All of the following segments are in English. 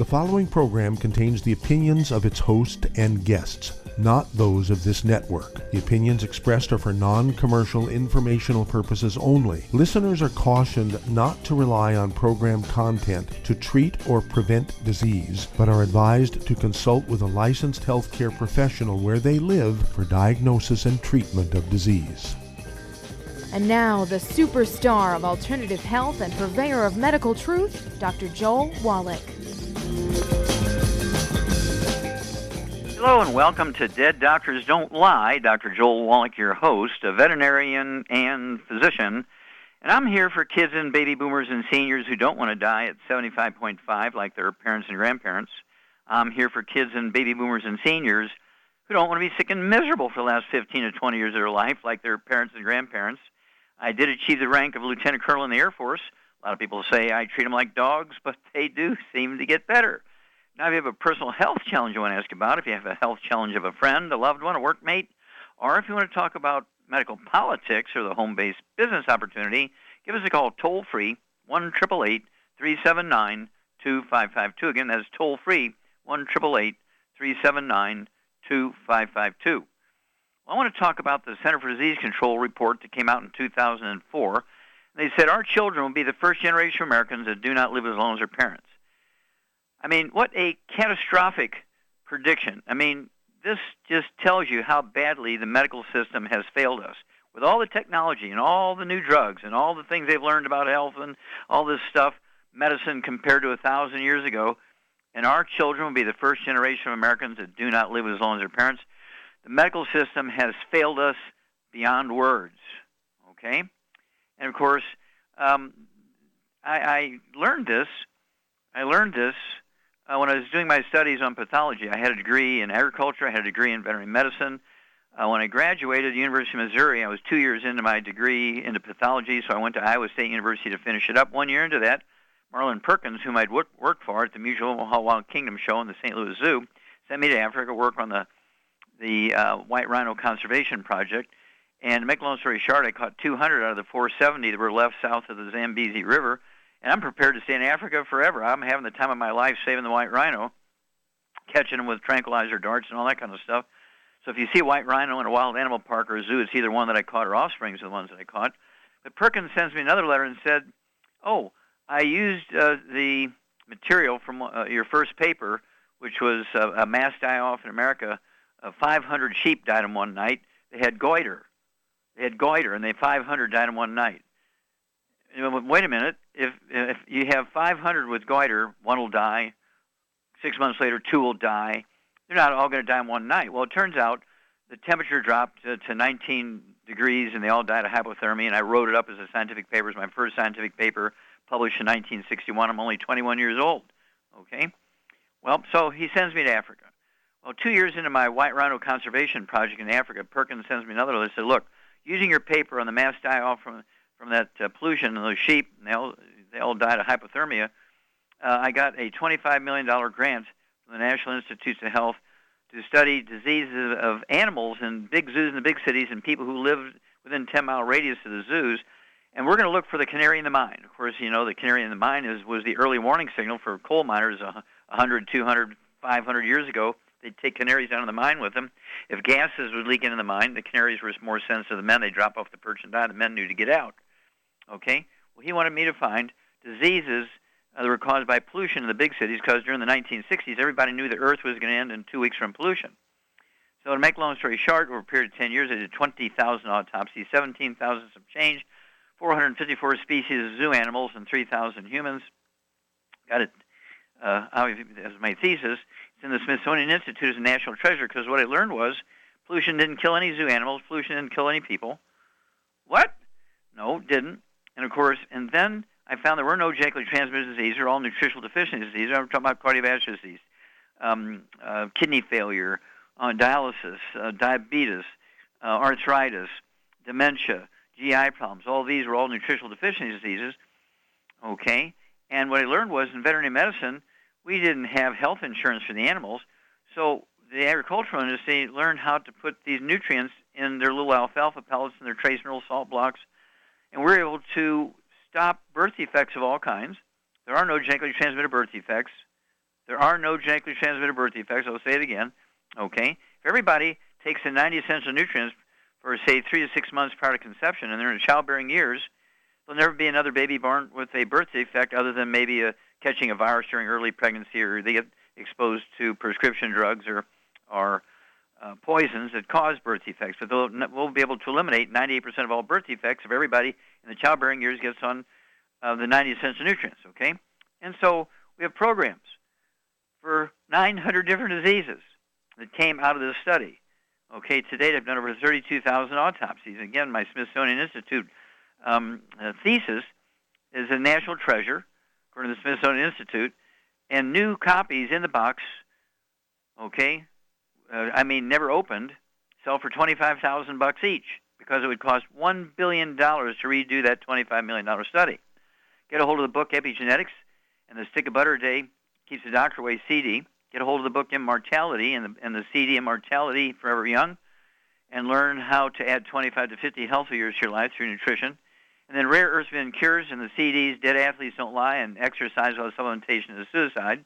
following program contains the opinions of its host and guests, not those of this network. The opinions expressed are for non-commercial informational purposes only. Listeners are cautioned not to rely on program content to treat or prevent disease, but are advised to consult with a licensed healthcare professional where they live for diagnosis and treatment of disease. And now, the superstar of alternative health and purveyor of medical truth, Dr. Joel Wallach. Hello and welcome to Dead Doctors Don't Lie. Dr. Joel Wallach, your host, a veterinarian and physician. And I'm here for kids and baby boomers and seniors who don't want to die at 75.5 like their parents and grandparents. I'm here for kids and baby boomers and seniors who don't want to be sick and miserable for the last 15 to 20 years of their life like their parents and grandparents. I did achieve the rank of lieutenant colonel in the Air Force. A lot of people say I treat them like dogs, but they do seem to get better. Now, if you have a personal health challenge you want to ask about, if you have a health challenge of a friend, a loved one, a workmate, or if you want to talk about medical politics or the home-based business opportunity, give us a call toll-free, 1-888-379-2552. Again, that's toll-free, 1-888-379-2552. I want to talk about the Center for Disease Control report that came out in 2004. They said our children will be the first generation of Americans that do not live as long as their parents. I mean, what a catastrophic prediction. I mean, this just tells you how badly the medical system has failed us. With all the technology and all the new drugs and all the things they've learned about health and all this stuff, medicine compared to 1,000 years ago, and our children will be the first generation of Americans that do not live as long as their parents. The medical system has failed us beyond words, okay? And, of course, I learned this when I was doing my studies on pathology. I had a degree in agriculture. I had a degree in veterinary medicine. When I graduated at the University of Missouri, I was 2 years into my degree into pathology, so I went to Iowa State University to finish it up. 1 year into that, Marlon Perkins, whom I'd worked for at the Mutual Wild Kingdom show in the St. Louis Zoo, sent me to Africa to work on the White Rhino Conservation Project. And to make a long story short, I caught 200 out of the 470 that were left south of the Zambezi River. And I'm prepared to stay in Africa forever. I'm having the time of my life saving the white rhino, catching them with tranquilizer darts and all that kind of stuff. So if you see a white rhino in a wild animal park or a zoo, it's either one that I caught or offsprings of the ones that I caught. But Perkins sends me another letter and said, oh, I used the material from your first paper, which was a mass die-off in America. 500 sheep died in one night. They had goiter. And 500 died in one night. Wait a minute. If you have 500 with goiter, one will die. 6 months later, two will die. They're not all going to die in one night. Well, it turns out the temperature dropped to 19 degrees, and they all died of hypothermia, and I wrote it up as a scientific paper. It's my first scientific paper published in 1961. I'm only 21 years old. Okay? Well, so he sends me to Africa. Well, 2 years into my white rhino conservation project in Africa, Perkins sends me another letter. He said, look, using your paper on the mass die-off from that pollution and those sheep, and they all died of hypothermia, I got a $25 million grant from the National Institutes of Health to study diseases of animals in big zoos in the big cities and people who live within 10-mile radius of the zoos. And we're going to look for the canary in the mine. Of course, you know, the canary in the mine was the early warning signal for coal miners 100, 200, 500 years ago. They'd take canaries down to the mine with them. If gases would leak into the mine, the canaries were more sensitive to the men. They'd drop off the perch and die. The men knew to get out. Okay? Well, he wanted me to find diseases that were caused by pollution in the big cities because during the 1960s, everybody knew the Earth was going to end in 2 weeks from pollution. So to make a long story short, over a period of 10 years, I did 20,000 autopsies, 17,000 some change, 454 species of zoo animals, and 3,000 humans. Got it as my thesis. It's in the Smithsonian Institute as a national treasure because what I learned was pollution didn't kill any zoo animals, pollution didn't kill any people. What? No, it didn't. And of course, and then I found there were no genetically transmitted diseases. They're all nutritional deficiency diseases. I'm talking about cardiovascular disease, kidney failure, dialysis, diabetes, arthritis, dementia, GI problems. All these were all nutritional deficiency diseases. Okay? And what I learned was in veterinary medicine, we didn't have health insurance for the animals, so the agricultural industry learned how to put these nutrients in their little alfalfa pellets and their trace mineral salt blocks, and we're able to stop birth defects of all kinds. There are no genetically transmitted birth defects. There are no genetically transmitted birth defects. I'll say it again. Okay? If everybody takes the 90 essential nutrients for, say, 3 to 6 months prior to conception, and they're in childbearing years, there'll never be another baby born with a birth defect other than maybe catching a virus during early pregnancy, or they get exposed to prescription drugs or poisons that cause birth defects. But we'll be able to eliminate 98% of all birth defects if everybody in the childbearing years gets on the 90 essential nutrients, okay? And so we have programs for 900 different diseases that came out of this study. Okay, to date I've done over 32,000 autopsies. Again, my Smithsonian Institute thesis is a national treasure, according to the Smithsonian Institute, and new copies in the box, okay, never opened, sell for $25,000 each, because it would cost $1 billion to redo that $25 million study. Get a hold of the book Epigenetics and the Stick of Butter a Day Keeps the Doctor Away CD. Get a hold of the book Immortality and the CD Immortality Forever Young, and learn how to add 25 to 50 healthy years to your life through nutrition. And then Rare Earths Been Cures and the CDs Dead Athletes Don't Lie and Exercise Without Supplementation is Suicide.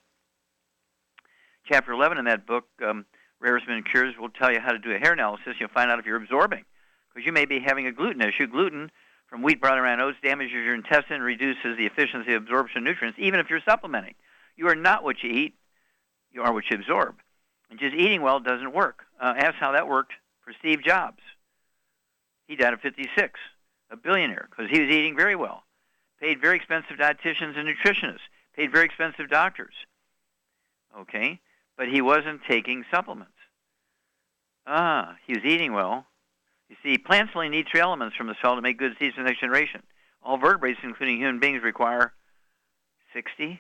Chapter 11 in that book, Rare Earths Been Cures, will tell you how to do a hair analysis. You'll find out if you're absorbing, because you may be having a gluten issue. Gluten from wheat, barley, and oats damages your intestine and reduces the efficiency of absorption of nutrients, even if you're supplementing. You are not what you eat. You are what you absorb. And just eating well doesn't work. Ask how that worked for Steve Jobs. He died at 56, a billionaire, because he was eating very well. Paid very expensive dietitians and nutritionists. Paid very expensive doctors. Okay? But he wasn't taking supplements. He was eating well. You see, plants only need 3 elements from the soil to make good seeds for the next generation. All vertebrates, including human beings, require 60.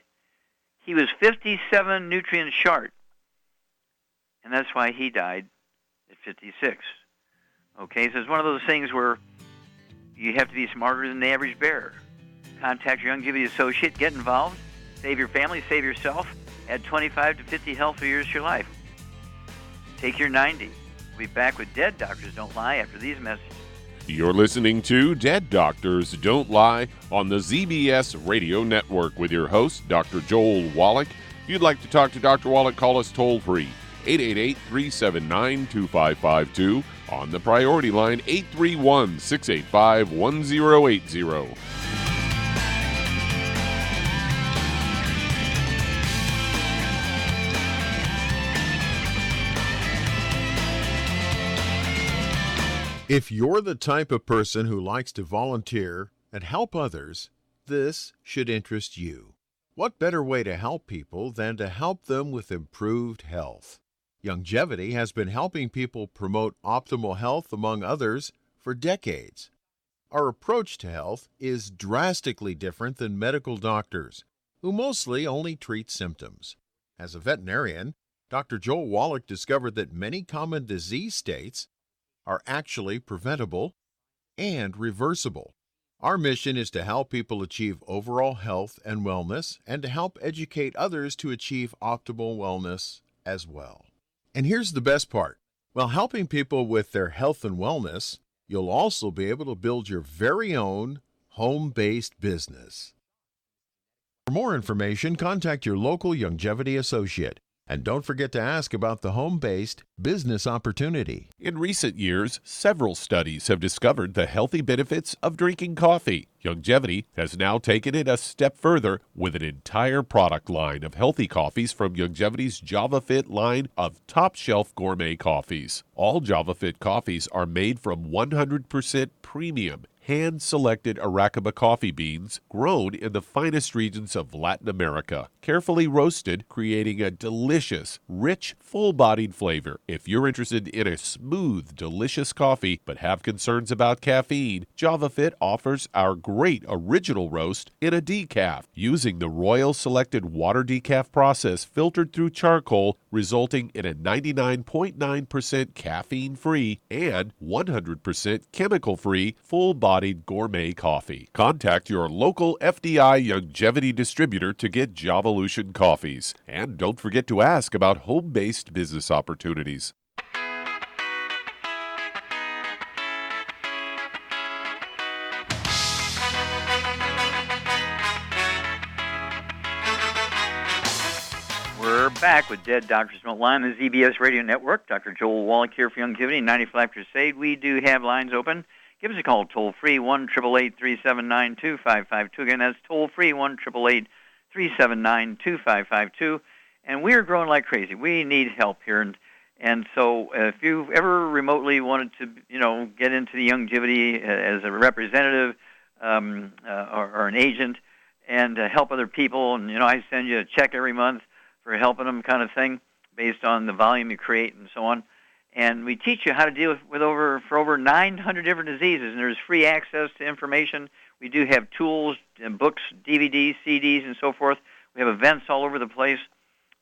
He was 57 nutrients short, and that's why he died at 56. Okay, so it's one of those things where you have to be smarter than the average bear. Contact your longevity associate, get involved, save your family, save yourself, add 25 to 50 healthy years to your life. Take your 90. We'll be back with Dead Doctors Don't Lie after these messages. You're listening to Dead Doctors Don't Lie on the ZBS Radio Network with your host, Dr. Joel Wallach. If you'd like to talk to Dr. Wallach, call us toll-free, 888-379-2552. On the priority line, 831-685-1080. If you're the type of person who likes to volunteer and help others, this should interest you. What better way to help people than to help them with improved health? Longevity has been helping people promote optimal health, among others, for decades. Our approach to health is drastically different than medical doctors, who mostly only treat symptoms. As a veterinarian, Dr. Joel Wallach discovered that many common disease states are actually preventable and reversible. Our mission is to help people achieve overall health and wellness, and to help educate others to achieve optimal wellness as well. And here's the best part. While helping people with their health and wellness, you'll also be able to build your very own home-based business. For more information, contact your local longevity associate. And don't forget to ask about the home-based business opportunity. In recent years, several studies have discovered the healthy benefits of drinking coffee. Longevity has now taken it a step further with an entire product line of healthy coffees from Longevity's JavaFit line of top-shelf gourmet coffees. All JavaFit coffees are made from 100% premium, hand-selected Arabica coffee beans grown in the finest regions of Latin America, carefully roasted, creating a delicious, rich, full-bodied flavor. If you're interested in a smooth, delicious coffee but have concerns about caffeine, JavaFit offers our great original roast in a decaf, using the Royal Selected Water Decaf process filtered through charcoal, resulting in a 99.9% caffeine-free and 100% chemical-free, full-bodied gourmet coffee. Contact your local FDI Longevity distributor to get Javalution coffees. And don't forget to ask about home-based business opportunities. We're We're back with Dead Doctors Don't Lie on the ZBS Radio Network. Dr. Joel Wallach here for Youngevity, 95 Crusade. We do have lines open. Give us a call, toll-free, 1-888-379-2552. Again, that's toll-free, 1-888-379-2552. And we are growing like crazy. We need help here. And so if you've ever remotely wanted to, get into the Youngevity as a representative or an agent and help other people, and, I send you a check every month for helping them kind of thing based on the volume you create and so on. And we teach you how to deal with over 900 different diseases, and there's free access to information. We do have tools and books, DVDs, CDs, and so forth. We have events all over the place.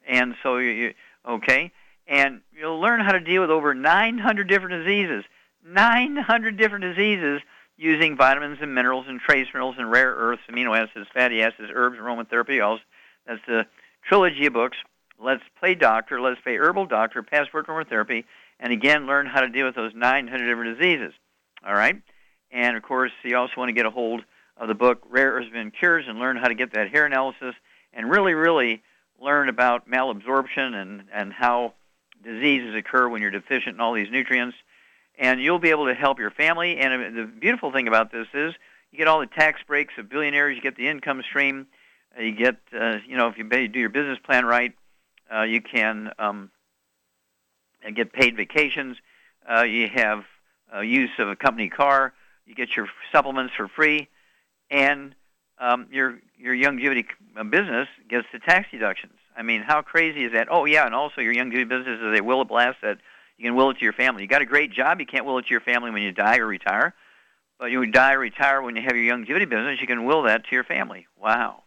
And so, and you'll learn how to deal with over 900 different diseases. 900 different diseases using vitamins and minerals and trace minerals and rare earths, amino acids, fatty acids, herbs, aromatherapy. That's the trilogy of books. Let's Play Doctor, Let's Play Herbal Doctor, Passport Aromatherapy, and again, learn how to deal with those 900 different diseases. All right? And, of course, you also want to get a hold of the book Rare Earths and Cures and learn how to get that hair analysis and really, really learn about malabsorption and how diseases occur when you're deficient in all these nutrients. And you'll be able to help your family. And the beautiful thing about this is you get all the tax breaks of billionaires. You get the income stream. You get, if you do your business plan right, you can get paid vacations. You have use of a company car. You get your supplements for free. And your Youngevity business gets the tax deductions. I mean, how crazy is that? Oh, yeah, and also your Youngevity business is a willable asset. You can will it to your family. You got a great job. You can't will it to your family when you die or retire. But you die or retire when you have your Youngevity business. You can will that to your family. Wow.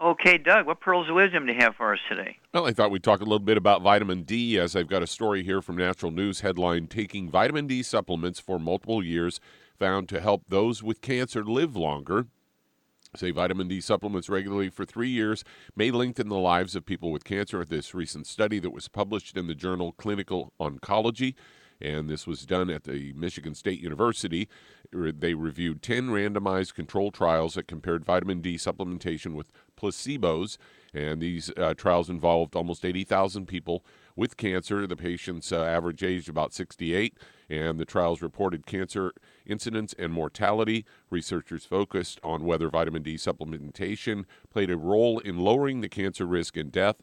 Okay, Doug, what pearls of wisdom do you have for us today? Well, I thought we'd talk a little bit about vitamin D, as I've got a story here from Natural News headline, Taking Vitamin D Supplements for Multiple Years Found to Help Those with Cancer Live Longer. Say vitamin D supplements regularly for 3 years may lengthen the lives of people with cancer. This recent study that was published in the journal Clinical Oncology, and this was done at the Michigan State University. They reviewed 10 randomized controlled trials that compared vitamin D supplementation with placebos, and these trials involved almost 80,000 people with cancer. The patients' average age about 68, and the trials reported cancer incidence and mortality. Researchers focused on whether vitamin D supplementation played a role in lowering the cancer risk and death.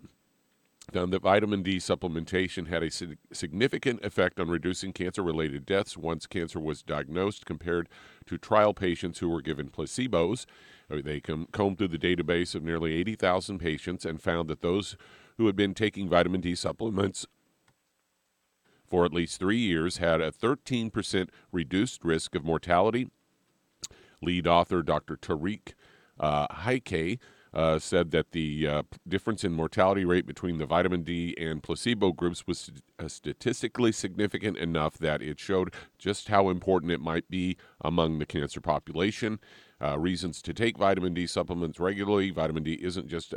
Found that vitamin D supplementation had a significant effect on reducing cancer-related deaths once cancer was diagnosed compared to trial patients who were given placebos. They combed through the database of nearly 80,000 patients and found that those who had been taking vitamin D supplements for at least 3 years had a 13% reduced risk of mortality. Lead author Dr. Tariq Haike said that the difference in mortality rate between the vitamin D and placebo groups was statistically significant enough that it showed just how important it might be among the cancer population. Reasons to take vitamin D supplements regularly. Vitamin D isn't just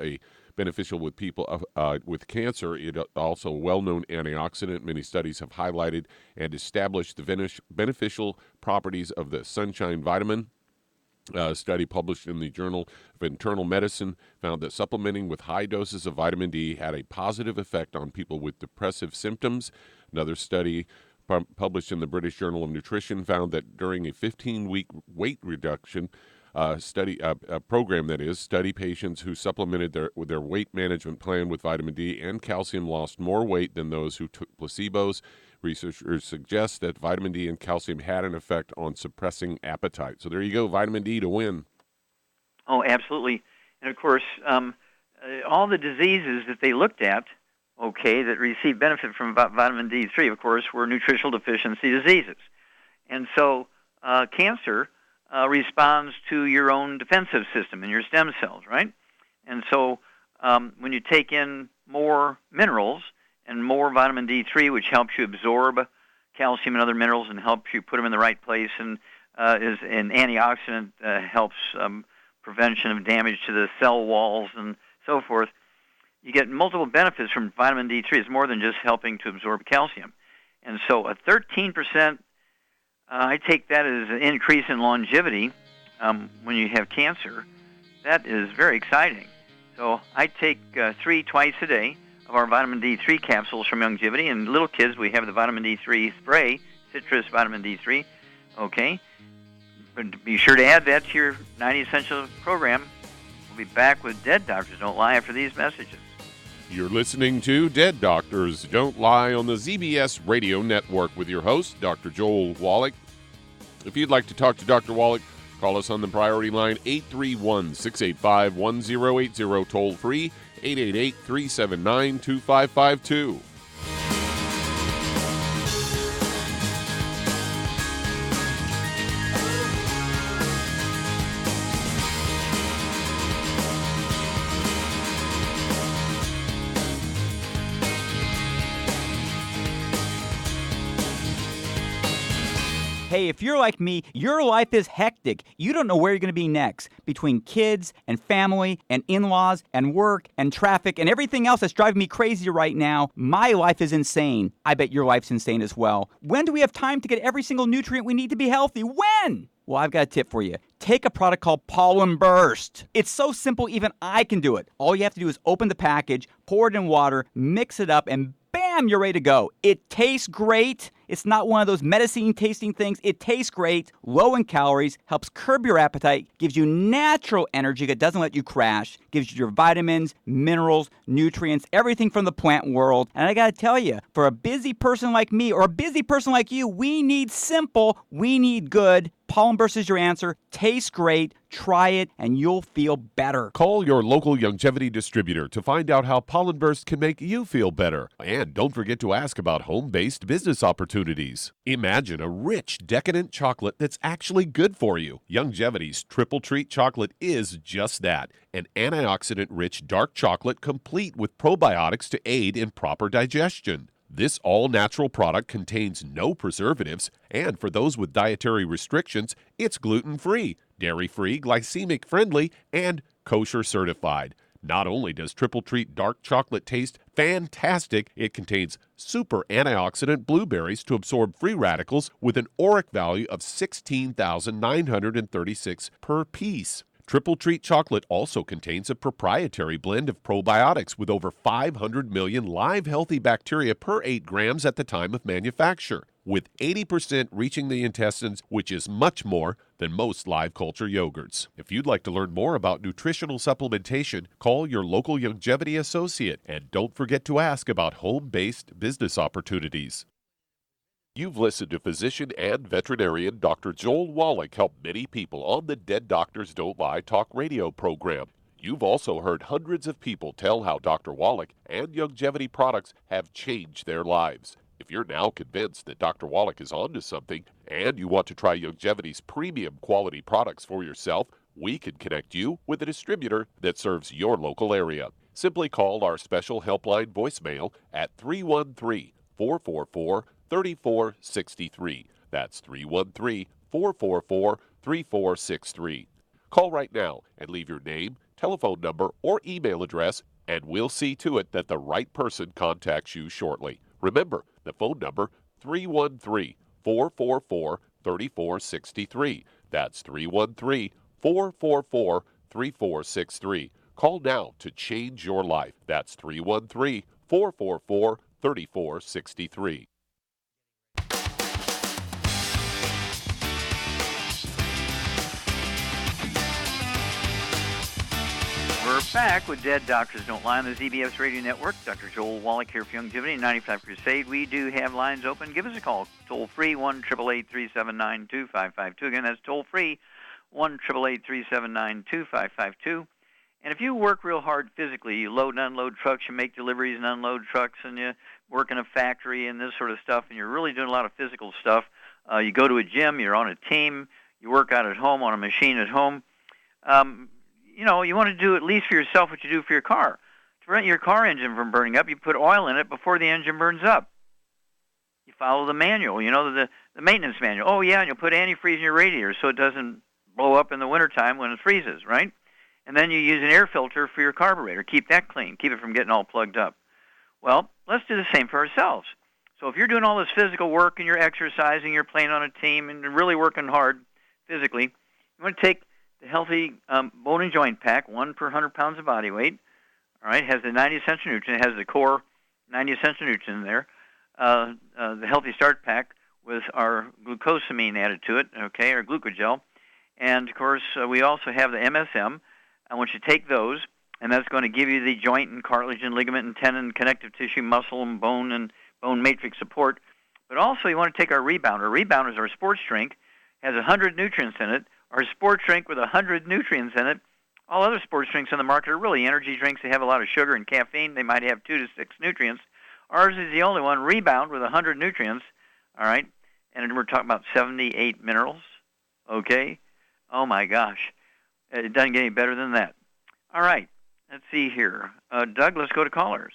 beneficial with people with cancer. It also a well-known antioxidant. Many studies have highlighted and established the beneficial properties of the sunshine vitamin. A study published in the Journal of Internal Medicine found that supplementing with high doses of vitamin D had a positive effect on people with depressive symptoms. Another study published in the British Journal of Nutrition found that during a 15-week weight reduction program, study patients who supplemented their weight management plan with vitamin D and calcium lost more weight than those who took placebos. Researchers suggest that vitamin D and calcium had an effect on suppressing appetite. So there you go, vitamin D to win. Oh, absolutely. And, of course, all the diseases that they looked at, that received benefit from vitamin D3, of course, were nutritional deficiency diseases. And so cancer responds to your own defensive system and your stem cells, right? And so when you take in more minerals and more vitamin D3, which helps you absorb calcium and other minerals and helps you put them in the right place, and is an antioxidant, helps prevention of damage to the cell walls and so forth. You get multiple benefits from vitamin D3. It's more than just helping to absorb calcium. And so a 13%, I take that as an increase in longevity when you have cancer. That is very exciting. So I take 3 twice a day of our vitamin D3 capsules from Longevity. And little kids, we have the vitamin D3 spray, citrus vitamin D3. Okay. But be sure to add that to your 90 Essential program. We'll be back with Dead Doctors Don't Lie after these messages. You're listening to Dead Doctors Don't Lie on the ZBS Radio Network with your host, Dr. Joel Wallach. If you'd like to talk to Dr. Wallach, call us on the priority line 831-685-1080, toll free 888-379-2552. Hey, if you're like me, your life is hectic. You don't know where you're going to be next. Between kids and family and in-laws and work and traffic and everything else that's driving me crazy right now, my life is insane. I bet your life's insane as well. When do we have time to get every single nutrient we need to be healthy? When? Well, I've got a tip for you. Take a product called Pollen Burst. It's so simple, even I can do it. All you have to do is open the package, pour it in water, mix it up, and bam, you're ready to go. It tastes great. It's not one of those medicine tasting things. It tastes great, low in calories, helps curb your appetite, gives you natural energy that doesn't let you crash, gives you your vitamins, minerals, nutrients, everything from the plant world. And I gotta tell you, for a busy person like me or a busy person like you, we need simple, we need good. Pollen Burst is your answer. Tastes great. Try it, and you'll feel better. Call your local Longevity distributor to find out how Pollen Burst can make you feel better. And don't forget to ask about home-based business opportunities. Imagine a rich, decadent chocolate that's actually good for you. Longevity's Triple Treat Chocolate is just that. An antioxidant-rich dark chocolate complete with probiotics to aid in proper digestion. This all-natural product contains no preservatives, and for those with dietary restrictions, it's gluten-free, dairy-free, glycemic-friendly, and kosher certified. Not only does Triple Treat Dark Chocolate taste fantastic, it contains super antioxidant blueberries to absorb free radicals with an ORAC value of 16,936 per piece. Triple Treat Chocolate also contains a proprietary blend of probiotics with over 500 million live healthy bacteria per 8 grams at the time of manufacture, with 80% reaching the intestines, which is much more than most live culture yogurts. If you'd like to learn more about nutritional supplementation, call your local Longevity associate, and don't forget to ask about home-based business opportunities. You've listened to physician and veterinarian Dr. Joel Wallach help many people on the Dead Doctors Don't Lie talk radio program. You've also heard hundreds of people tell how Dr. Wallach and Longevity products have changed their lives. If you're now convinced that Dr. Wallach is onto something and you want to try Longevity's premium quality products for yourself, we can connect you with a distributor that serves your local area. Simply call our special helpline voicemail at 313-444-3463. That's 313-444-3463. Call right now and leave your name, telephone number, or email address, and we'll see to it that the right person contacts you shortly. Remember, the phone number, 313-444-3463. That's 313-444-3463. Call now to change your life. That's 313-444-3463. We're back with Dead Doctors Don't Lie on the ZBS Radio Network. Dr. Joel Wallach here for Longevity 95 Crusade. We do have lines open. Give us a call. Toll-free, 1-888-379-2552. Again, that's toll-free, 1-888-379-2552. And if you work real hard physically, you load and unload trucks, you make deliveries and unload trucks, and you work in a factory and this sort of stuff, and you're really doing a lot of physical stuff, you go to a gym, you're on a team, you work out at home on a machine at home, you know, you want to do at least for yourself what you do for your car. To prevent your car engine from burning up, you put oil in it before the engine burns up. You follow the manual, you know, the maintenance manual. Oh, yeah, and you'll put antifreeze in your radiator so it doesn't blow up in the wintertime when it freezes, right? And then you use an air filter for your carburetor. Keep that clean. Keep it from getting all plugged up. Well, let's do the same for ourselves. So if you're doing all this physical work and you're exercising, you're playing on a team, and you're really working hard physically, you want to take the Healthy Bone and Joint Pack, 1 per 100 pounds of body weight. All right, it has the 90 essential nutrients. It has the core 90 essential nutrients in there. The Healthy Start Pack with our glucosamine added to it, okay, or glucogel. And, of course, we also have the MSM. I want you to take those, and that's going to give you the joint and cartilage and ligament and tendon, connective tissue, muscle and bone matrix support. But also you want to take our Rebounder. Rebounder is our sports drink, has 100 nutrients in it. Our sports drink with 100 nutrients in it. All other sports drinks on the market are really energy drinks. They have a lot of sugar and caffeine. They might have 2 to 6 nutrients. Ours is the only one, Rebound, with 100 nutrients, all right? And we're talking about 78 minerals, okay? Oh, my gosh. It doesn't get any better than that. All right. Let's see here. Doug, let's go to callers.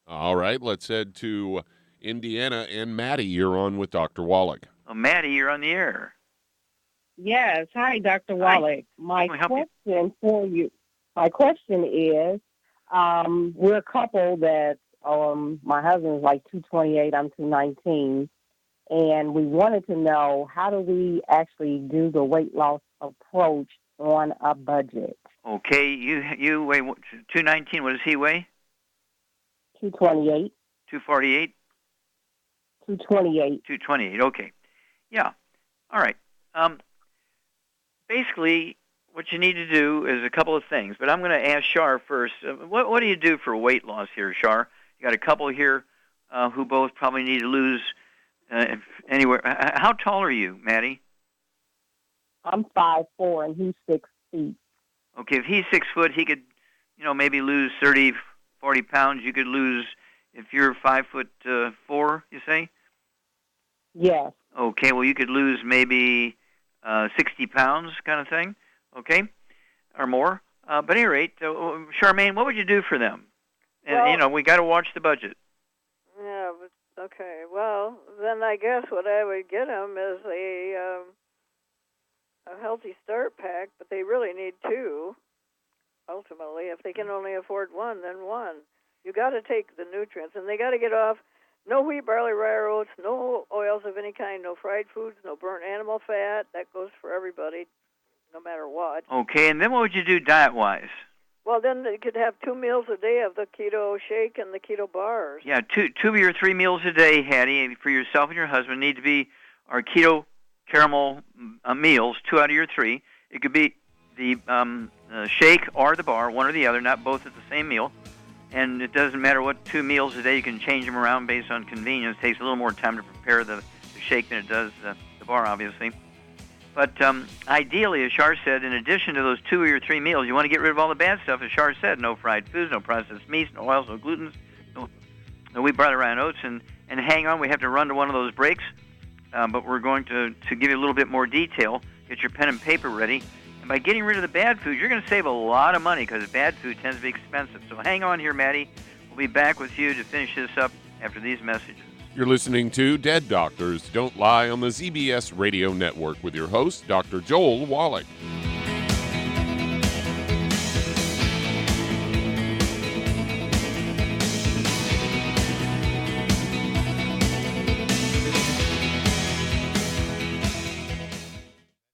All right. Let's head to Indiana. And Maddie, you're on with Dr. Wallach. Oh, Maddie, you're on the air. Yes. Hi, Dr. Wallach. My Can I help question for you. My question is, we're a couple that my husband's like 228, I'm 219, and we wanted to know, how do we actually do the weight loss approach on a budget? Okay, you weigh 219. What does he weigh? 228. 248? 228. 228, okay. Yeah, all right. Basically, what you need to do is a couple of things, but I'm going to ask Shar first. What do you do for weight loss here, Shar? You got a couple here who both probably need to lose anywhere. How tall are you, Maddie? I'm 5'4", and he's 6 feet. Okay, if he's 6 foot, he could, maybe lose 30, 40 pounds. You could lose, if you're 5'4", you say? Yes. Okay, well, you could lose maybe 60 pounds kind of thing, okay, or more. But at any rate, Charmaine, what would you do for them? And, Well, we got to watch the budget. yeah, but, okay. Well, then I guess what I would get them is a Healthy Start Pack, but they really need 2, ultimately. If they can only afford 1, then 1. You got to take the nutrients, and they got to get off no wheat, barley, rye, or oats, no oils of any kind, no fried foods, no burnt animal fat. That goes for everybody, no matter what. Okay, and then what would you do diet-wise? Well, then you could have 2 meals a day of the keto shake and the keto bars. Yeah, two of your 3 meals a day, Hattie, for yourself and your husband need to be our keto caramel meals, 2 out of your 3. It could be the shake or the bar, one or the other, not both at the same meal. And it doesn't matter what 2 meals a day. You can change them around based on convenience. It takes a little more time to prepare the shake than it does the bar, obviously. But ideally, as Shar said, in addition to those 2 or your 3 meals, you want to get rid of all the bad stuff. As Shar said, no fried foods, no processed meats, no oils, no glutens, no wheat, barley, rye, and oats. And hang on, we have to run to one of those breaks. But we're going to give you a little bit more detail. Get your pen and paper ready. And by getting rid of the bad food, you're going to save a lot of money because bad food tends to be expensive. So hang on here, Maddie. We'll be back with you to finish this up after these messages. You're listening to Dead Doctors Don't Lie on the ZBS Radio Network with your host, Dr. Joel Wallach.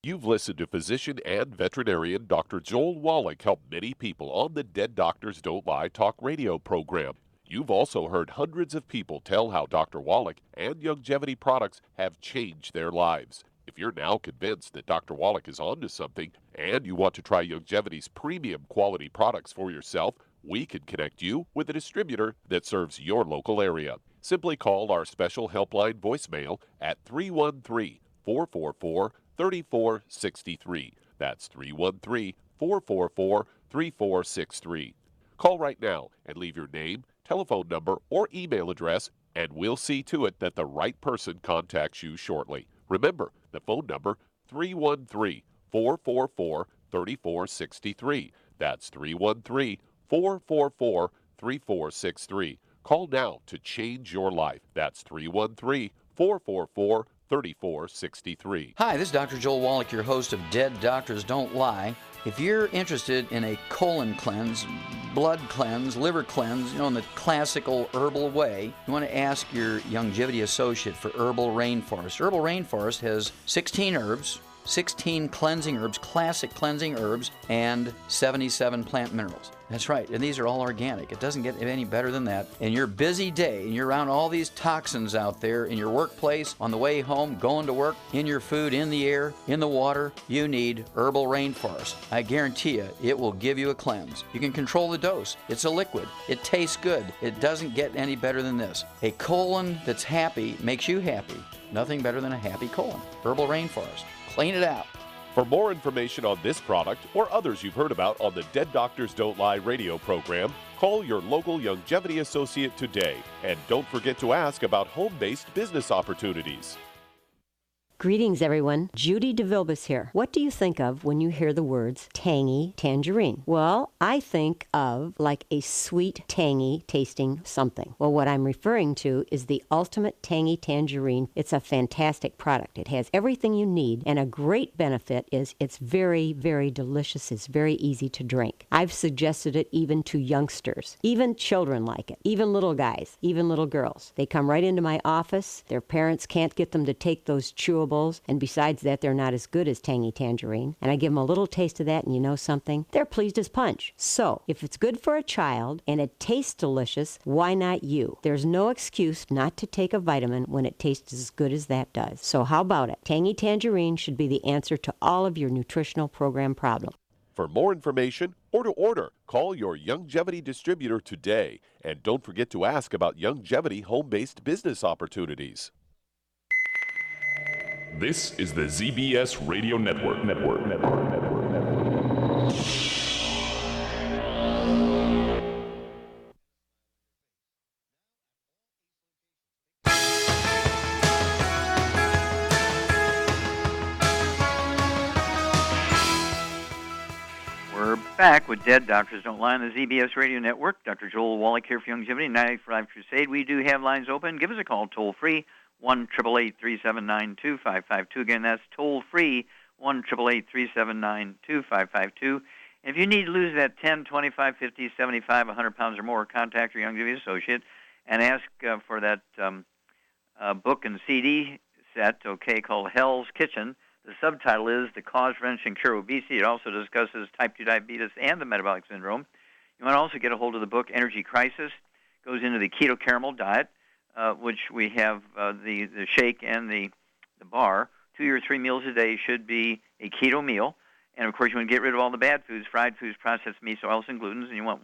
You've listened to physician and veterinarian Dr. Joel Wallach help many people on the Dead Doctors Don't Lie talk radio program. You've also heard hundreds of people tell how Dr. Wallach and Youngevity products have changed their lives. If you're now convinced that Dr. Wallach is onto something and you want to try Youngevity's premium quality products for yourself, we can connect you with a distributor that serves your local area. Simply call our special helpline voicemail at 313-444-3463. That's 313-444-3463. Call right now and leave your name, telephone number, or email address, and we'll see to it that the right person contacts you shortly. Remember, the phone number, 313-444-3463. That's 313-444-3463. Call now to change your life. That's 313-444-3463. Hi, this is Dr. Joel Wallach, your host of Dead Doctors Don't Lie. If you're interested in a colon cleanse, blood cleanse, liver cleanse, in the classical herbal way, you want to ask your Youngevity associate for Herbal Rainforest. Herbal Rainforest has 16 herbs, 16 cleansing herbs, classic cleansing herbs, and 77 plant minerals. That's right, and these are all organic. It doesn't get any better than that. In your busy day, and you're around all these toxins out there, in your workplace, on the way home, going to work, in your food, in the air, in the water, you need Herbal Rainforest. I guarantee you, it will give you a cleanse. You can control the dose. It's a liquid. It tastes good. It doesn't get any better than this. A colon that's happy makes you happy. Nothing better than a happy colon. Herbal Rainforest. Clean it out. For more information on this product or others you've heard about on the Dead Doctors Don't Lie radio program, call your local Longevity associate today. And don't forget to ask about home-based business opportunities. Greetings, everyone. Judy DeVilbus here. What do you think of when you hear the words tangy tangerine? Well, I think of like a sweet, tangy tasting something. Well, what I'm referring to is the Ultimate Tangy Tangerine. It's a fantastic product. It has everything you need, and a great benefit is it's very, very delicious. It's very easy to drink. I've suggested it even to youngsters. Even children like it. Even little guys. Even little girls. They come right into my office. Their parents can't get them to take those chewables, and besides that, they're not as good as Tangy Tangerine. And I give them a little taste of that, and you know something? They're pleased as punch. So, if it's good for a child and it tastes delicious, why not you? There's no excuse not to take a vitamin when it tastes as good as that does. So how about it? Tangy Tangerine should be the answer to all of your nutritional program problems. For more information or to order, call your Longevity distributor today. And don't forget to ask about Longevity home-based business opportunities. This is the ZBS Radio Network. We're back with Dead Doctors Don't Lie on the ZBS Radio Network. Dr. Joel Wallach here for Longevity 95 Crusade. We do have lines open. Give us a call toll-free. 1-888-379-2552. Again, that's toll-free, 1-888-379-2552. If you need to lose that 10, 25, 50, 75, 100 pounds or more, contact your Longevity associate and ask for that book and CD set, called Hell's Kitchen. The subtitle is The Cause, Prevention, and Cure of Obesity. It also discusses type 2 diabetes and the metabolic syndrome. You want to also get a hold of the book Energy Crisis. Goes into the keto caramel diet, which we have the shake and the bar. 2 or 3 meals a day should be a keto meal. And, of course, you want to get rid of all the bad foods, fried foods, processed meats, oils, and glutens. And you want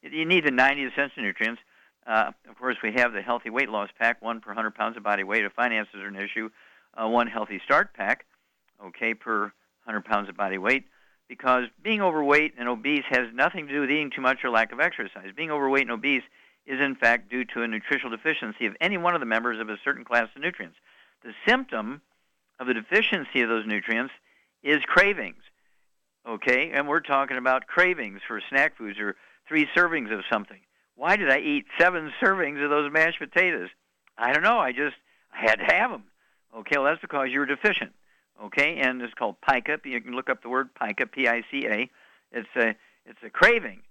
you need the 90 essential nutrients. Of course, we have the Healthy Weight Loss Pack, 1 per 100 pounds of body weight. If finances are an issue, 1 Healthy Start Pack, per 100 pounds of body weight. Because being overweight and obese has nothing to do with eating too much or lack of exercise. Being overweight and obese is in fact due to a nutritional deficiency of any one of the members of a certain class of nutrients. The symptom of the deficiency of those nutrients is cravings, and we're talking about cravings for snack foods or 3 servings of something. Why did I eat 7 servings of those mashed potatoes? I don't know, I had to have them. Well, that's because you were deficient, and it's called pica. You can look up the word pica, P-I-C-A. It's a craving,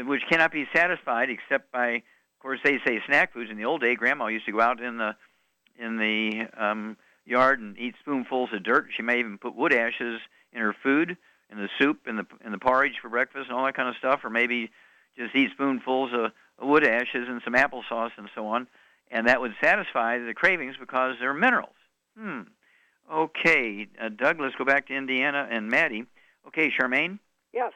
which cannot be satisfied except by, of course, they say snack foods. In the old day, Grandma used to go out in the yard and eat spoonfuls of dirt. She may even put wood ashes in her food, in the soup, in the porridge for breakfast, and all that kind of stuff, or maybe just eat spoonfuls of wood ashes and some applesauce and so on, and that would satisfy the cravings because they're minerals. Doug, let's go back to Indiana and Maddie. Charmaine? Yes.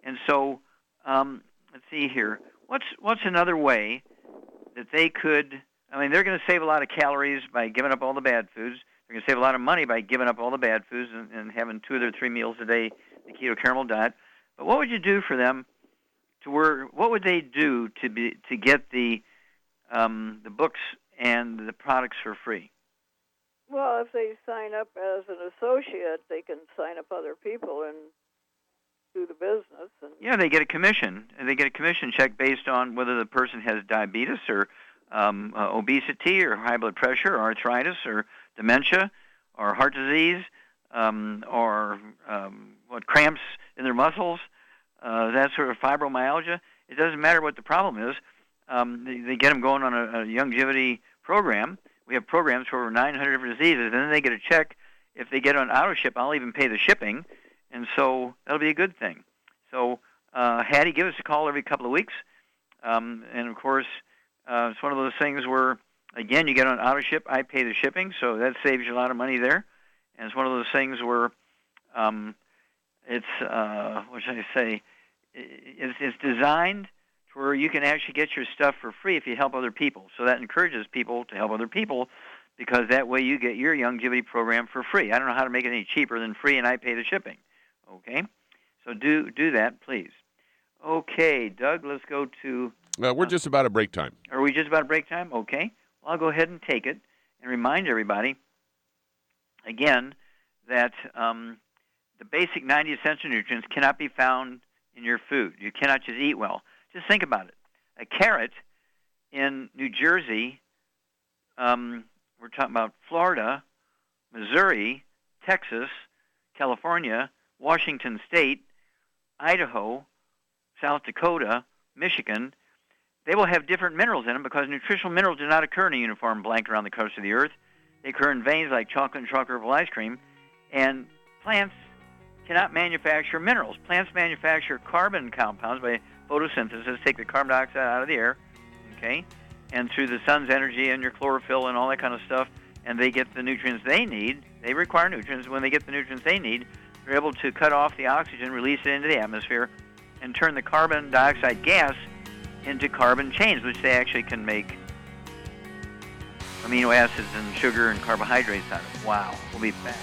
And so, let's see here. What's another way that they could? I mean, they're going to save a lot of calories by giving up all the bad foods. They're going to save a lot of money by giving up all the bad foods and having 2 or 3 meals a day, the keto caramel diet. But what would you do for them? What would they do to get the books and the products for free? Well, if they sign up as an associate, they can sign up other people and do the business. They get a commission. And they get a commission check based on whether the person has diabetes or obesity or high blood pressure or arthritis or dementia or heart disease or cramps in their muscles, that sort of fibromyalgia. It doesn't matter what the problem is. They get them going on a longevity program. We have programs for over 900 different diseases, and then they get a check if they get on auto ship, I'll even pay the shipping, and so that'll be a good thing. So, Hattie, give us a call every couple of weeks, and of course, it's one of those things where, again, you get on auto ship, I pay the shipping, so that saves you a lot of money there. And it's one of those things where it's what should I say? It's designed to where you can actually get your stuff for free if you help other people. So that encourages people to help other people, because that way you get your longevity program for free. I don't know how to make it any cheaper than free, and I pay the shipping. Okay, so do that, please. Okay, Doug, let's go to... we're just about at break time. Are we just about at break time? Okay. Well, I'll go ahead and take it and remind everybody, again, that the basic 90 essential nutrients cannot be found in your food. You cannot just eat well. Just think about it. A carrot in New Jersey, we're talking about Florida, Missouri, Texas, California, Washington State, Idaho, South Dakota, Michigan, they will have different minerals in them because nutritional minerals do not occur in a uniform blanket around the coast of the earth. They occur in veins like chocolate and chocolate herbal ice cream. And plants cannot manufacture minerals. Plants manufacture carbon compounds by photosynthesis, take the carbon dioxide out of the air, okay, and through the sun's energy and your chlorophyll and all that kind of stuff, and they get the nutrients they need. They require nutrients. When they get the nutrients they need, they're able to cut off the oxygen, release it into the atmosphere, and turn the carbon dioxide gas into carbon chains, which they actually can make amino acids and sugar and carbohydrates out of. Wow. We'll be back.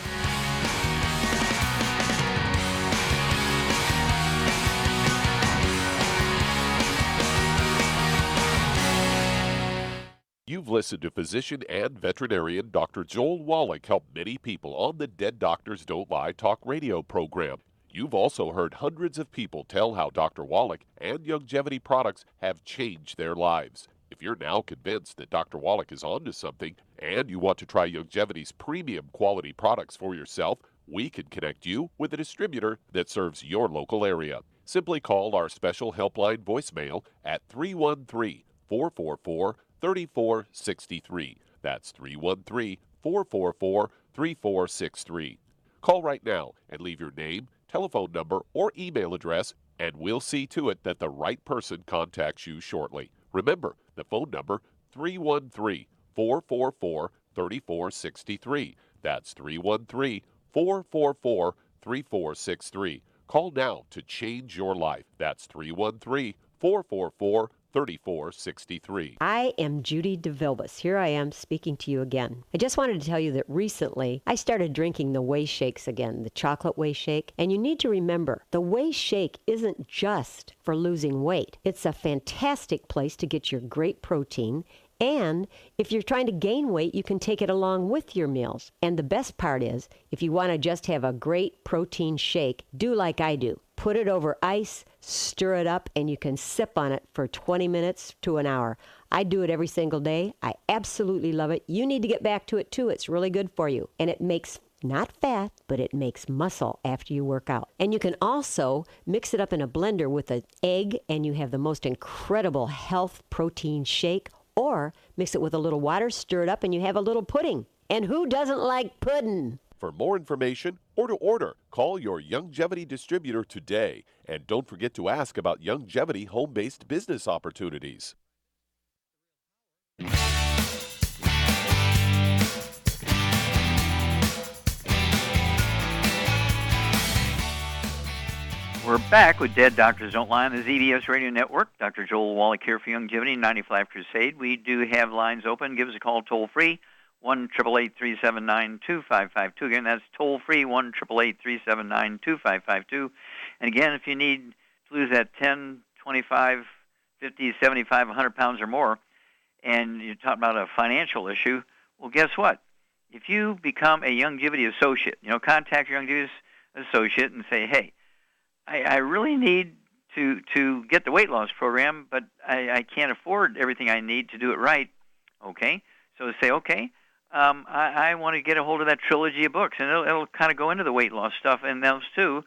You've listened to physician and veterinarian Dr. Joel Wallach help many people on the Dead Doctors Don't Lie talk radio program. You've also heard hundreds of people tell how Dr. Wallach and longevity products have changed their lives. If you're now convinced that Dr. Wallach is onto something and you want to try longevity's premium quality products for yourself, we can connect you with a distributor that serves your local area. Simply call our special helpline voicemail at 313-444-3463. That's 313-444-3463. Call right now and leave your name, telephone number, or email address, and we'll see to it that the right person contacts you shortly. Remember, the phone number, 313-444-3463. That's 313-444-3463. Call now to change your life. That's 313-444-3463. 3463. I am Judy DeVilbus. Here I am speaking to you again. I just wanted to tell you that recently I started drinking the Whey Shakes again, the chocolate Whey Shake. And you need to remember, the Whey Shake isn't just for losing weight. It's a fantastic place to get your great protein. And if you're trying to gain weight, you can take it along with your meals. And the best part is, if you want to just have a great protein shake, do like I do. Put it over ice, stir it up, and you can sip on it for 20 minutes to an hour. I do it every single day. I absolutely love it. You need to get back to it too. It's really good for you. And it makes not fat, but it makes muscle after you work out. And you can also mix it up in a blender with an egg, and you have the most incredible health protein shake. Or mix it with a little water, stir it up, and you have a little pudding. And who doesn't like pudding? For more information or to order, call your longevity distributor today. And don't forget to ask about longevity home-based business opportunities. We're back with Dead Doctors Don't Lie on the ZBS Radio Network. Dr. Joel Wallach here for Longevity 95 Crusade. We do have lines open. Give us a call toll-free, 1-888-379-2552. Again, that's toll-free, 1-888-379-2552. And again, if you need to lose that 10, 25, 50, 75, 100 pounds or more, and you're talking about a financial issue, well, guess what? If you become a longevity associate, contact your longevity associate and say, hey, I really need to get the weight loss program, but I can't afford everything I need to do it right. Okay? So say, okay, I want to get a hold of that trilogy of books, and it'll kind of go into the weight loss stuff in those too.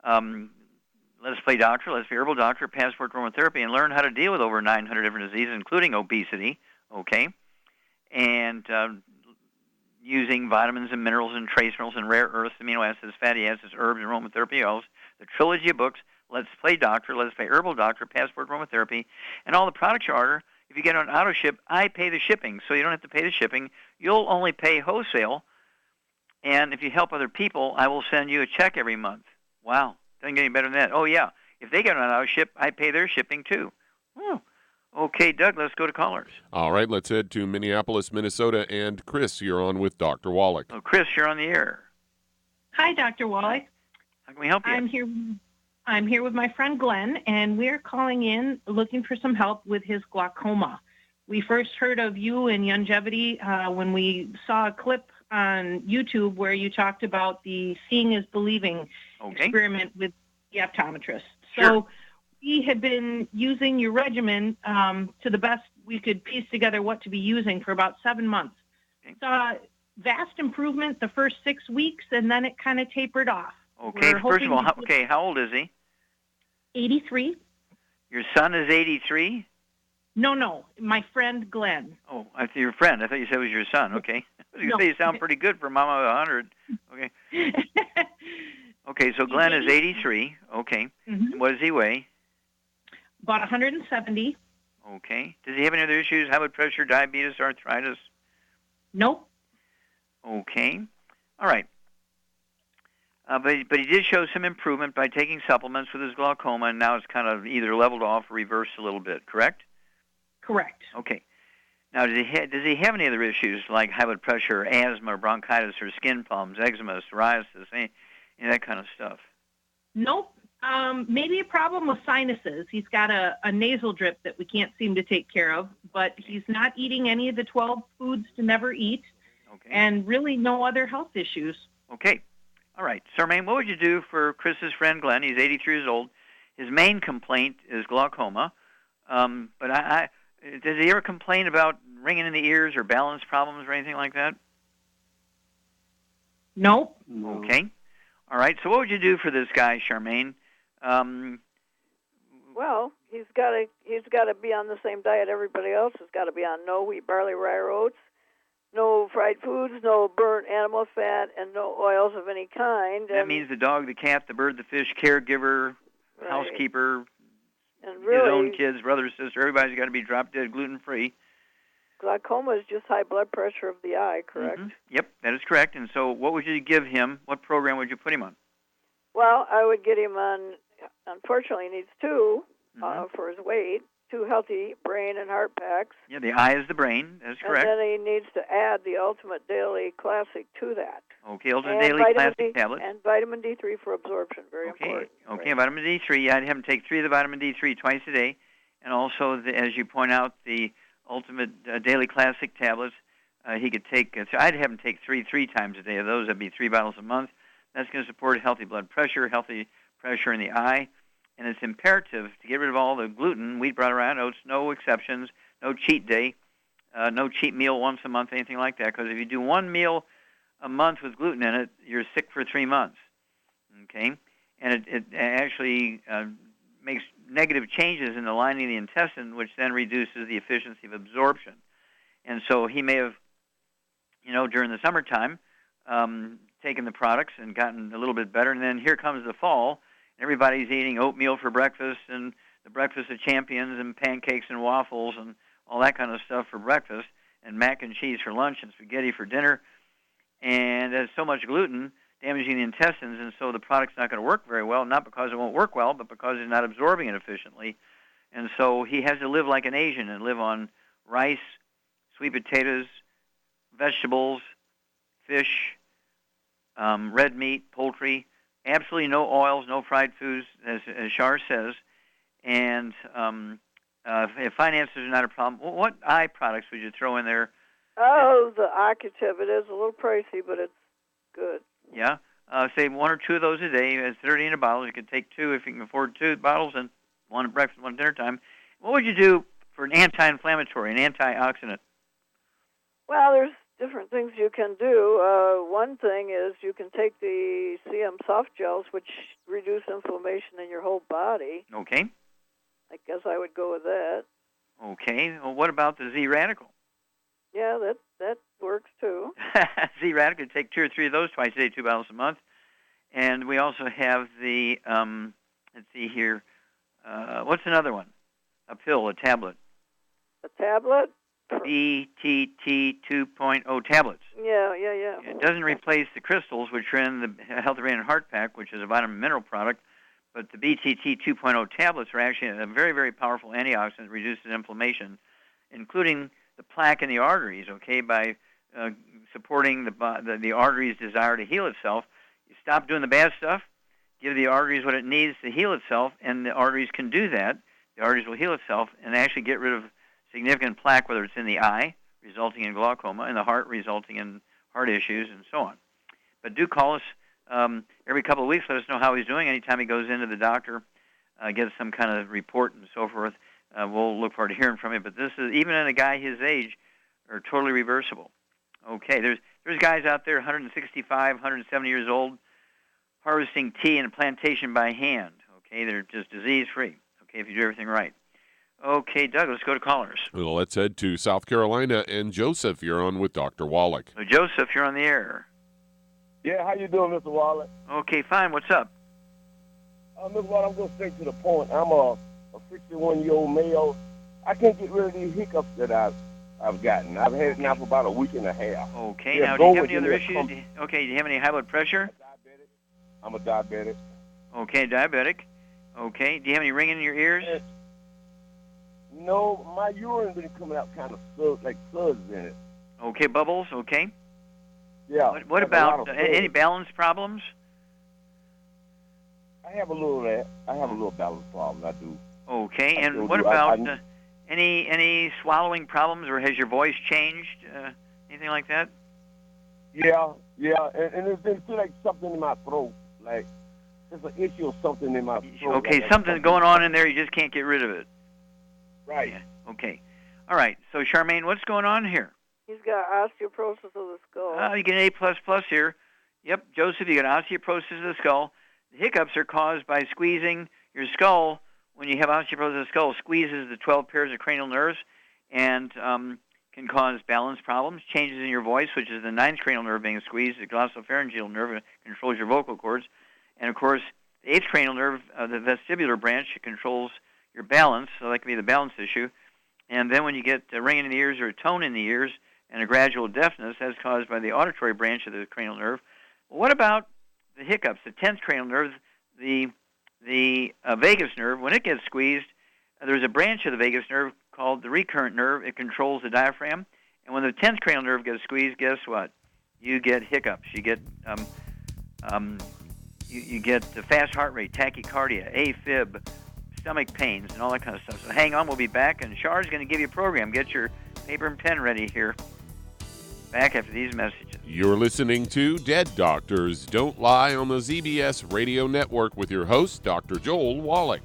Let's Play Doctor, Let's Be Herbal Doctor, Passport to Aromatherapy, and learn how to deal with over 900 different diseases, including obesity. Okay? And using vitamins and minerals and trace minerals and rare earths, amino acids, fatty acids, herbs, and aromatherapy oils. The trilogy of books, Let's Play Doctor, Let's Play Herbal Doctor, Passport Aromatherapy, and all the products you order. If you get on auto ship, I pay the shipping, so you don't have to pay the shipping. You'll only pay wholesale, and if you help other people, I will send you a check every month. Wow, doesn't get any better than that. Oh, yeah, if they get on auto ship, I pay their shipping too. Oh. Okay, Doug, let's go to callers. All right, let's head to Minneapolis, Minnesota, and Chris, you're on with Dr. Wallach. Oh, Chris, you're on the air. Hi, Dr. Wallach. How can we help you? I'm here with my friend Glenn, and we're calling in looking for some help with his glaucoma. We first heard of you and longevity when we saw a clip on YouTube where you talked about the seeing is believing experiment with the optometrist. Sure. So we had been using your regimen to the best we could piece together what to be using for about 7 months. Okay. Saw vast improvement the first 6 weeks, and then it kind of tapered off. Okay, first of all, how old is he? 83. Your son is 83? No, my friend Glenn. Oh, I thought your friend. I thought you said it was your son. Okay. I was going to say you sound pretty good for Mama 100. Okay. Okay, so Glenn is 83. Okay. Mm-hmm. What does he weigh? About 170. Okay. Does he have any other issues? High blood pressure, diabetes, arthritis? Nope. Okay. All right. But he did show some improvement by taking supplements with his glaucoma, and now it's kind of either leveled off or reversed a little bit, correct? Correct. Okay. Now, does he have any other issues like high blood pressure, asthma, bronchitis, or skin problems, eczema, psoriasis, any of that kind of stuff? Nope. Maybe a problem with sinuses. He's got a nasal drip that we can't seem to take care of, but he's not eating any of the 12 foods to never eat, and really no other health issues. Okay. All right. Charmaine, what would you do for Chris's friend Glenn? He's 83 years old. His main complaint is glaucoma. But does he ever complain about ringing in the ears or balance problems or anything like that? Nope. Okay. All right. So what would you do for this guy, Charmaine? Well, he's got to be on the same diet everybody else has got to be on. No wheat, barley, rye, or oats. No fried foods, no burnt animal fat, and no oils of any kind. That means the dog, the cat, the bird, the fish, caregiver, housekeeper, and really, his own kids, brother, sister, everybody's got to be drop-dead gluten-free. Glaucoma is just high blood pressure of the eye, correct? Mm-hmm. Yep, that is correct. And so what would you give him? What program would you put him on? Well, I would get him on, unfortunately, he needs two for his weight. 2 healthy brain and heart packs. Yeah, the eye is the brain. That's correct. And then he needs to add the Ultimate Daily Classic to that. Okay, Ultimate Daily Classic tablet. And vitamin D3 for absorption, very important. Okay, vitamin D3. Yeah, I'd have him take 3 of the vitamin D3 twice a day. And also, as you point out, the Ultimate Daily Classic tablets, he could take, so I'd have him take 3 times a day of those. That'd be 3 bottles a month. That's going to support healthy blood pressure, healthy pressure in the eye. And it's imperative to get rid of all the gluten, wheat, bran, rye, oats, no exceptions, no cheat day, no cheat meal once a month, anything like that. Because if you do 1 meal a month with gluten in it, you're sick for 3 months. Okay? And it actually makes negative changes in the lining of the intestine, which then reduces the efficiency of absorption. And so he may have, during the summertime, taken the products and gotten a little bit better. And then here comes the fall. Everybody's eating oatmeal for breakfast and the breakfast of champions and pancakes and waffles and all that kind of stuff for breakfast and mac and cheese for lunch and spaghetti for dinner. And there's so much gluten damaging the intestines, and so the product's not going to work very well, not because it won't work well, but because he's not absorbing it efficiently. And so he has to live like an Asian and live on rice, sweet potatoes, vegetables, fish, red meat, poultry, absolutely no oils, no fried foods, as Shar says. And if finances are not a problem, what eye products would you throw in there? Oh, the Octave. It is a little pricey, but it's good. Yeah. Say 1 or 2 of those a day. It's 30 in a bottle. You could take 2 if you can afford 2 bottles, and 1 at breakfast, 1 at dinner time. What would you do for an anti-inflammatory, an antioxidant? Well, there's different things you can do. One thing is you can take the CM soft gels, which reduce inflammation in your whole body. Okay. I guess I would go with that. Okay. Well, what about the Z-Radical? Yeah, that works too. Z-Radical. Take 2 or 3 of those twice a day, 2 bottles a month. And we also have the, let's see here, what's another one? A pill, a tablet. A tablet? BTT 2.0 tablets. Yeah. It doesn't replace the crystals, which are in the Healthy Brain and Heart Pack, which is a vitamin mineral product. But the BTT 2.0 tablets are actually a very, very powerful antioxidant that reduces inflammation, including the plaque in the arteries, okay, by supporting the artery's desire to heal itself. You stop doing the bad stuff, give the arteries what it needs to heal itself, and the arteries can do that. The arteries will heal itself and actually get rid of significant plaque, whether it's in the eye, resulting in glaucoma, in the heart, resulting in heart issues, and so on. But do call us every couple of weeks. Let us know how he's doing. Anytime he goes into the doctor, gets some kind of report and so forth, we'll look forward to hearing from him. But this is, even in a guy his age, are totally reversible. Okay, there's guys out there, 165, 170 years old, harvesting tea in a plantation by hand. Okay, they're just disease-free. Okay, if you do everything right. Okay, Doug, let's go to callers. Well, let's head to South Carolina. And Joseph, you're on with Dr. Wallach. So Joseph, you're on the air. Yeah, how you doing, Mr. Wallach? Okay, fine. What's up? Mr. Wallach, I'm going straight to the point. I'm a 61-year-old male. I can't get rid of these hiccups that I've gotten. I've had it now for about a week and a half. Okay, now do you have any other issues? Do you have any high blood pressure? I'm a diabetic. Okay, diabetic. Okay, do you have any ringing in your ears? No, my urine been coming out kind of like suds in it. Okay, bubbles. Okay. Yeah. What about any balance problems? I have a little of that. I have a little balance problem. I do. Okay, and what about any swallowing problems, or has your voice changed? Anything like that? Yeah, and it's been feel like something in my throat, like there's an issue of something in my throat. Okay, like something's going on in there. You just can't get rid of it. Right. Yeah. Okay. All right. So, Charmaine, what's going on here? He's got osteoporosis of the skull. You get an A++ here. Yep, Joseph, you got osteoporosis of the skull. The hiccups are caused by squeezing your skull. When you have osteoporosis of the skull, squeezes the 12 pairs of cranial nerves and can cause balance problems, changes in your voice, which is the 9th cranial nerve being squeezed, the glossopharyngeal nerve controls your vocal cords. And, of course, the 8th cranial nerve, the vestibular branch, controls your balance, so that can be the balance issue. And then when you get ringing in the ears or a tone in the ears and a gradual deafness, that's caused by the auditory branch of the cranial nerve. Well, what about the hiccups? The 10th cranial nerve, the vagus nerve, when it gets squeezed, there's a branch of the vagus nerve called the recurrent nerve. It controls the diaphragm. And when the 10th cranial nerve gets squeezed, guess what? You get hiccups. You get you get the fast heart rate, tachycardia, AFib, stomach pains, and all that kind of stuff. So hang on, we'll be back, and Char's going to give you a program. Get your paper and pen ready here. Back after these messages. You're listening to Dead Doctors Don't Lie on the ZBS Radio Network with your host, Dr. Joel Wallach.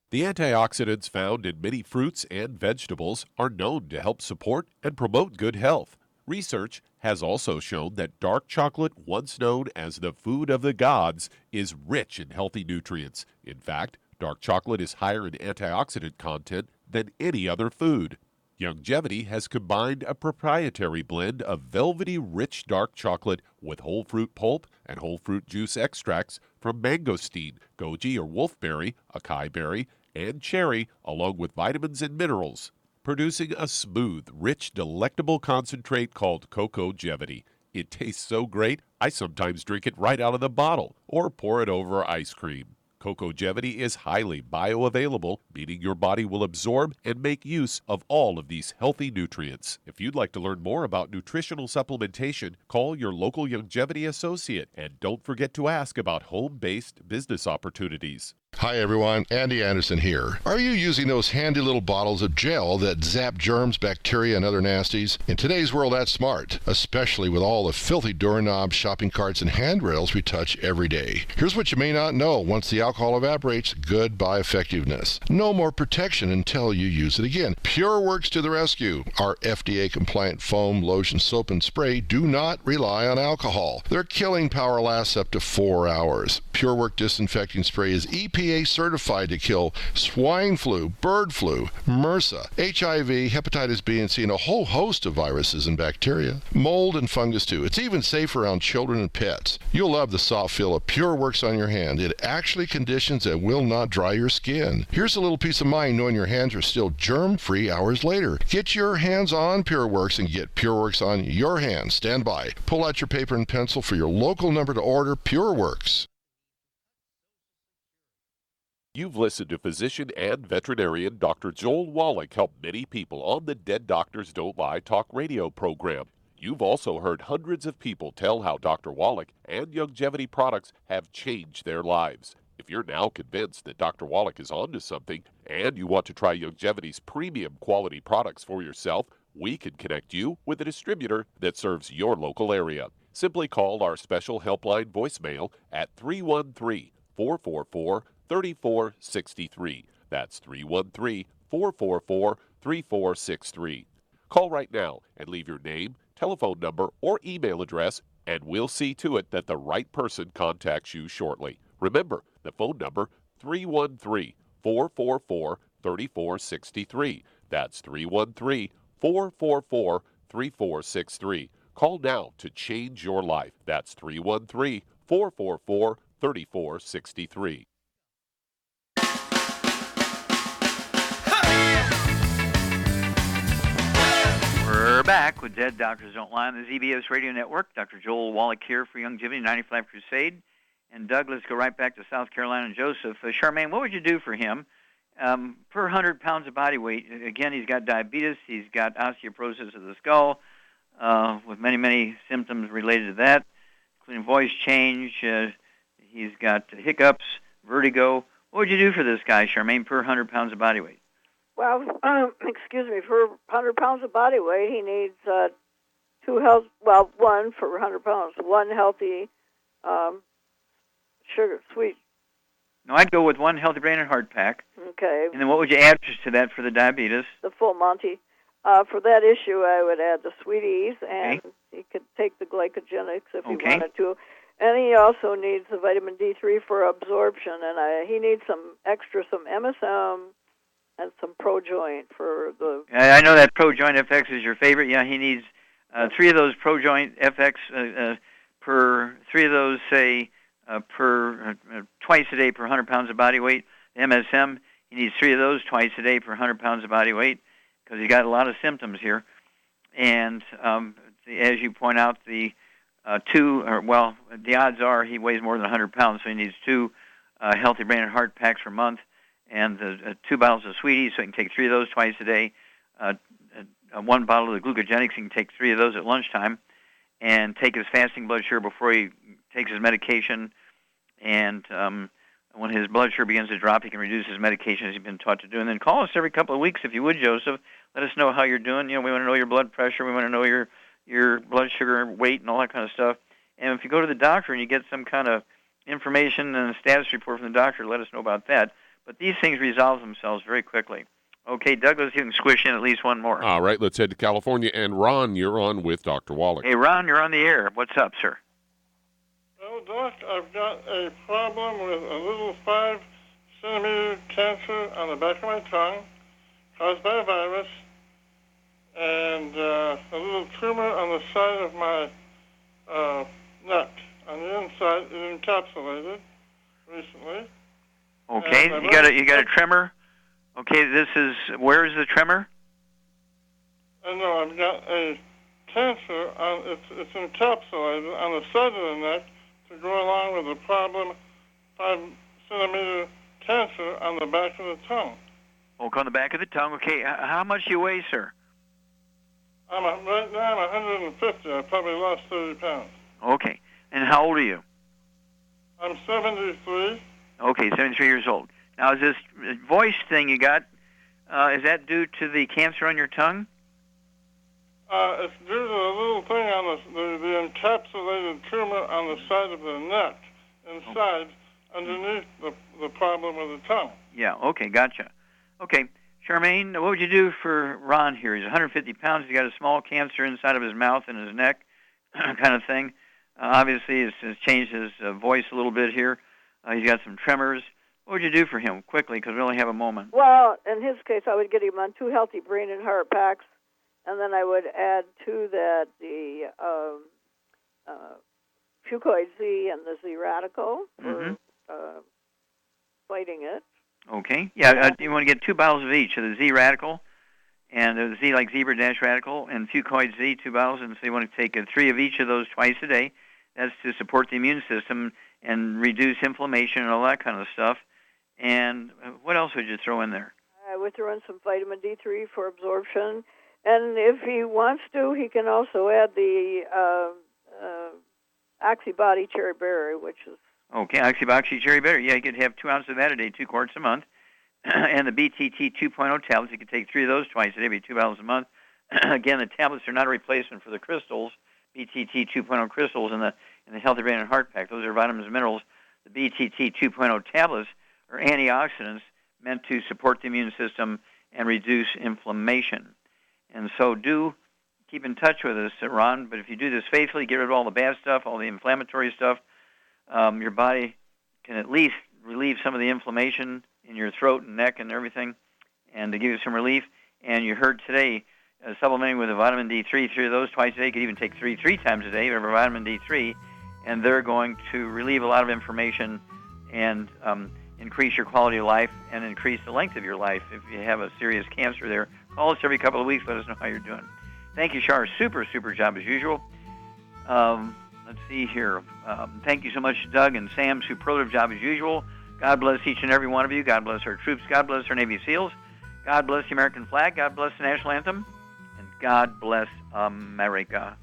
The antioxidants found in many fruits and vegetables are known to help support and promote good health. Research has also shown that dark chocolate, once known as the food of the gods, is rich in healthy nutrients. In fact, dark chocolate is higher in antioxidant content than any other food. Youngevity has combined a proprietary blend of velvety rich dark chocolate with whole fruit pulp and whole fruit juice extracts from mangosteen, goji or wolfberry, acai berry, and cherry, along with vitamins and minerals, producing a smooth, rich, delectable concentrate called Cocogevity. It tastes so great, I sometimes drink it right out of the bottle or pour it over ice cream. Cocogevity is highly bioavailable, meaning your body will absorb and make use of all of these healthy nutrients. If you'd like to learn more about nutritional supplementation, call your local Youngevity associate and don't forget to ask about home-based business opportunities. Hi everyone, Andy Anderson here. Are you using those handy little bottles of gel that zap germs, bacteria, and other nasties? In today's world, that's smart, especially with all the filthy doorknobs, shopping carts, and handrails we touch every day. Here's what you may not know. Once the alcohol evaporates, goodbye effectiveness. No more protection until you use it again. PureWorks to the rescue. Our FDA-compliant foam, lotion, soap, and spray do not rely on alcohol. Their killing power lasts up to 4 hours. PureWorks disinfecting spray is EPA certified to kill swine flu, bird flu, MRSA, HIV, hepatitis B and C, and a whole host of viruses and bacteria. Mold and fungus too. It's even safe around children and pets. You'll love the soft feel of PureWorks on your hand. It actually conditions and will not dry your skin. Here's a little peace of mind knowing your hands are still germ-free hours later. Get your hands on PureWorks and get PureWorks on your hands. Stand by. Pull out your paper and pencil for your local number to order PureWorks. You've listened to physician and veterinarian Dr. Joel Wallach help many people on the Dead Doctors Don't Lie talk radio program. You've also heard hundreds of people tell how Dr. Wallach and Longevity products have changed their lives. If you're now convinced that Dr. Wallach is onto something and you want to try Longevity's premium quality products for yourself, we can connect you with a distributor that serves your local area. Simply call our special helpline voicemail at 313-444-3463. That's 313-444-3463. Call right now and leave your name, telephone number, or email address, and we'll see to it that the right person contacts you shortly. Remember, the phone number, 313-444-3463. That's 313-444-3463. Call now to change your life. That's 313-444-3463. We're back with Dead Doctors Don't Lie on the ZBS Radio Network. Dr. Joel Wallach here for Longevity 95 Crusade. And Doug, let's go right back to South Carolina and Joseph. Charmaine, what would you do for him? Per 100 pounds of body weight, again, he's got diabetes, he's got osteoporosis of the skull, with many, many symptoms related to that, including voice change. He's got hiccups, vertigo. What would you do for this guy, Charmaine, per 100 pounds of body weight? Well, excuse me, for 100 pounds of body weight, he needs one for 100 pounds, one healthy sweet. No, I'd go with one healthy brain and heart pack. Okay. And then what would you add to that for the diabetes? The full Monty. For that issue, I would add the Sweeties, and he could take the glycogenics if he wanted to. And he also needs the vitamin D3 for absorption, and he needs some MSM and some ProJoint for the... I know that ProJoint FX is your favorite. Yeah, he needs 3 of those ProJoint FX per 3 of those, say, twice a day per 100 pounds of body weight. The MSM, he needs 3 of those twice a day per 100 pounds of body weight because he's got a lot of symptoms here. And as you point out, the odds are he weighs more than 100 pounds, so he needs 2 healthy brain and heart packs per month, and 2 bottles of Sweeties, so he can take 3 of those twice a day. 1 bottle of the glucogenics, he can take 3 of those at lunchtime, and take his fasting blood sugar before he takes his medication. And when his blood sugar begins to drop, he can reduce his medication as he's been taught to do. And then call us every couple of weeks if you would, Joseph. Let us know how you're doing. We want to know your blood pressure. We want to know your blood sugar, weight, and all that kind of stuff. And if you go to the doctor and you get some kind of information and a status report from the doctor, let us know about that. But these things resolve themselves very quickly. Okay, Douglas, you can squish in at least one more. All right, let's head to California. And Ron, you're on with Dr. Wallach. Hey, Ron, you're on the air. What's up, sir? Well, Doc, I've got a problem with a little 5-centimeter cancer on the back of my tongue caused by a virus, and a little tumor on the side of my neck. On the inside, it encapsulated recently. Okay, you got a tremor. Okay, where is the tremor? No, I've got a cancer it's encapsulated on the side of the neck to go along with the problem 5-centimeter cancer on the back of the tongue. Okay, on the back of the tongue. Okay, how much do you weigh, sir? Right now I'm 150. I probably lost 30 pounds. Okay, and how old are you? I'm 73. Okay, 73 years old. Now, is this voice thing you got, is that due to the cancer on your tongue? It's due to a little thing on the encapsulated tumor on the side of the neck, inside, underneath the problem with the tongue. Yeah, okay, gotcha. Okay, Charmaine, what would you do for Ron here? He's 150 pounds. He's got a small cancer inside of his mouth and his neck kind of thing. Obviously, it's changed his voice a little bit here. He's got some tremors. What would you do for him quickly, because we only have a moment? Well, in his case, I would get him on 2 healthy brain and heart packs, and then I would add to that the Fucoid Z and the Z radical for fighting it. Okay. Yeah, you want to get 2 bottles of each of the Z radical, and the Z like zebra dash radical, and Fucoid Z, 2 bottles, and so you want to take 3 of each of those twice a day. That's to support the immune system and reduce inflammation and all that kind of stuff. And what else would you throw in there? I would throw in some vitamin D3 for absorption. And if he wants to, he can also add the Oxybody cherry berry, which is... Okay, Oxyboxy cherry berry. Yeah, you could have 2 ounces of that a day, 2 quarts a month. And the BTT 2.0 tablets, you could take 3 of those twice a day, be 2 bottles a month. Again, the tablets are not a replacement for the crystals, BTT 2.0 crystals in the Healthy Brain and Heart Pack. Those are vitamins and minerals. The BTT 2.0 tablets are antioxidants meant to support the immune system and reduce inflammation. And so do keep in touch with us, Ron, but if you do this faithfully, get rid of all the bad stuff, all the inflammatory stuff, your body can at least relieve some of the inflammation in your throat and neck and everything, and to give you some relief. And you heard today, supplementing with a vitamin D3, 3 of those twice a day. You could even take 3 times a day of vitamin D3, and they're going to relieve a lot of inflammation and increase your quality of life and increase the length of your life. If you have a serious cancer there, call us every couple of weeks. Let us know how you're doing. Thank you, Char. Super job as usual. Let's see here. Thank you so much, Doug and Sam. Superlative job as usual. God bless each and every one of you. God bless our troops. God bless our Navy SEALs. God bless the American flag. God bless the national anthem. And God bless America.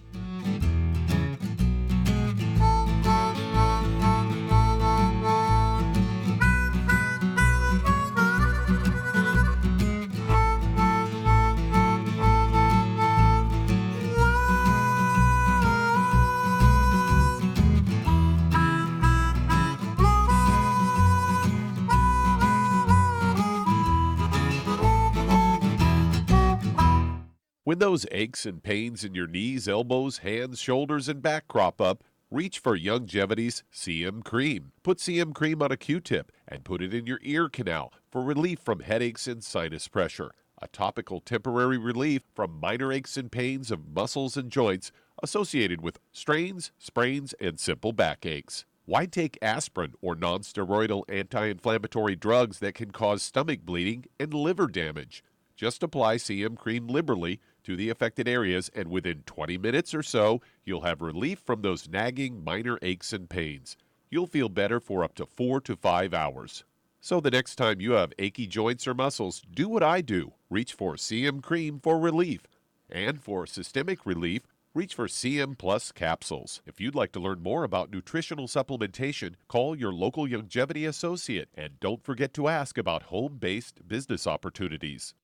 When those aches and pains in your knees, elbows, hands, shoulders, and back crop up, reach for Youngevity's CM Cream. Put CM Cream on a Q-tip and put it in your ear canal for relief from headaches and sinus pressure. A topical temporary relief from minor aches and pains of muscles and joints associated with strains, sprains, and simple backaches. Why take aspirin or non-steroidal anti-inflammatory drugs that can cause stomach bleeding and liver damage? Just apply CM Cream liberally to the affected areas, and within 20 minutes or so, you'll have relief from those nagging minor aches and pains. You'll feel better for up to 4 to 5 hours. So the next time you have achy joints or muscles, do what I do. Reach for CM Cream for relief. And for systemic relief, reach for CM Plus capsules. If you'd like to learn more about nutritional supplementation, call your local Youngevity associate, and don't forget to ask about home-based business opportunities.